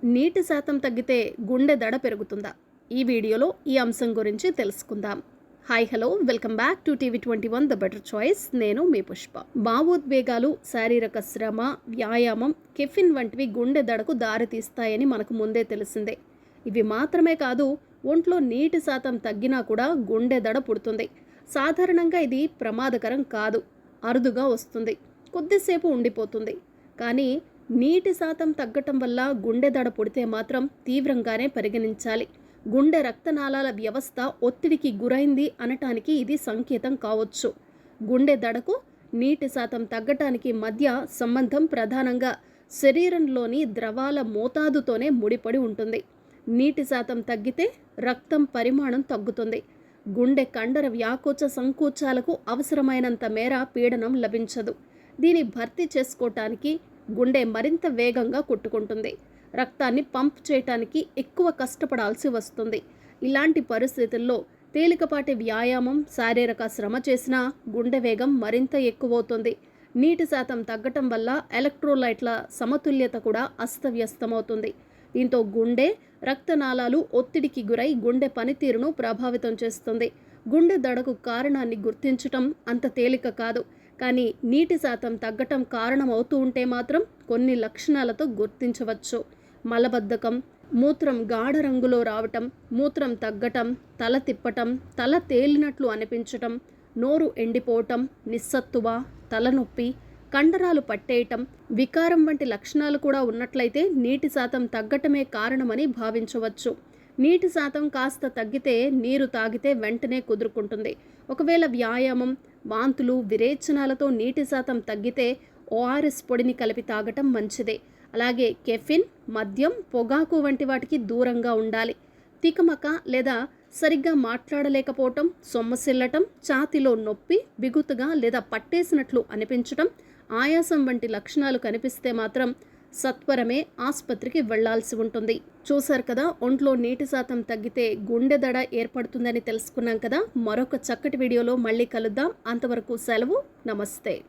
నీటి శాతం తగ్గితే గుండె దడ పెరుగుతుందా? ఈ వీడియోలో ఈ అంశం గురించి తెలుసుకుందాం. Hi hello, welcome back to TV21 the better choice. నేను మీ పుష్ప. భావోద్వేగాలు, శారీరక శ్రమ, వ్యాయామం, కెఫిన్ వంటివి గుండె దడకు దారితీస్తాయని మనకు ముందే తెలిసిందే. ఇవి మాత్రమే కాదు, ఒంట్లో నీటి శాతం తగ్గినా కూడా గుండె దడ పుడుతుంది. సాధారణంగా ఇది ప్రమాదకరం కాదు, అరుదుగా వస్తుంది, కొద్దిసేపు ఉండిపోతుంది. కానీ నీటి శాతం తగ్గటం వల్ల గుండె దడ పుడితే మాత్రం తీవ్రంగానే పరిగణించాలి. గుండె రక్తనాళాల వ్యవస్థ ఒత్తిడికి గురైంది అనటానికి ఇది సంకేతం కావచ్చు. గుండె దడకు నీటి శాతం తగ్గటానికి మధ్య సంబంధం ప్రధానంగా శరీరంలోని ద్రవాల మోతాదుతోనే ముడిపడి ఉంటుంది. నీటి శాతం తగ్గితే రక్తం పరిమాణం తగ్గుతుంది. గుండె కండర వ్యాకోచ సంకోచాలకు అవసరమైనంత మేర పీడనం లభించదు. దీన్ని భర్తీ చేసుకోవటానికి గుండె మరింత వేగంగా కొట్టుకుంటుంది. రక్తాన్ని పంప్ చేయటానికి ఎక్కువ కష్టపడాల్సి వస్తుంది. ఇలాంటి పరిస్థితుల్లో తేలికపాటి వ్యాయామం, శారీరక శ్రమ చేసినా గుండె వేగం మరింత ఎక్కువవుతుంది. నీటి శాతం తగ్గటం వల్ల ఎలక్ట్రోలైట్ల సమతుల్యత కూడా అస్తవ్యస్తమవుతుంది. దీంతో గుండె రక్తనాళాలు ఒత్తిడికి గురై గుండె పనితీరును ప్రభావితం చేస్తుంది. గుండె దడకు కారణాన్ని గుర్తించటం అంత తేలిక కాదు. కానీ నీటి శాతం తగ్గటం కారణమవుతూ ఉంటే మాత్రం కొన్ని లక్షణాలతో గుర్తించవచ్చు. మలబద్ధకం, మూత్రం గాఢ రంగులో రావటం, మూత్రం తగ్గటం, తల తిప్పటం, తల తేలినట్లు అనిపించటం, నోరు ఎండిపోవటం, నిస్సత్తువ, తలనొప్పి, కండరాలు పట్టేయటం, వికారం వంటి లక్షణాలు కూడా ఉన్నట్లయితే నీటి శాతం తగ్గటమే కారణమని భావించవచ్చు. నీటి శాతం కాస్త తగ్గితే నీరు తాగితే వెంటనే కుదురుకుంటుంది. ఒకవేళ వ్యాయామం, వాంతులు, విరేచనాలతో నీటి శాతం తగ్గితే ORS పొడిని కలిపి తాగటం మంచిదే. అలాగే కెఫిన్, మద్యం, పొగాకు వంటి వాటికి దూరంగా ఉండాలి. తికమక లేదా సరిగ్గా మాట్లాడలేకపోవటం, సొమ్మసిల్లటం, ఛాతీలో నొప్పి, బిగుతుగా లేదా పట్టేసినట్లు అనిపించటం, ఆయాసం వంటి లక్షణాలు కనిపిస్తే మాత్రం సత్వరమే ఆసుపత్రికి వెళ్లాల్సి ఉంటుంది. చూశారు కదా, ఒంట్లో నీటి శాతం తగ్గితే గుండె దడ ఏర్పడుతుందని తెలుసుకున్నాం కదా. మరొక చక్కటి వీడియోలో మళ్ళీ కలుద్దాం. అంతవరకు సెలవు. నమస్తే.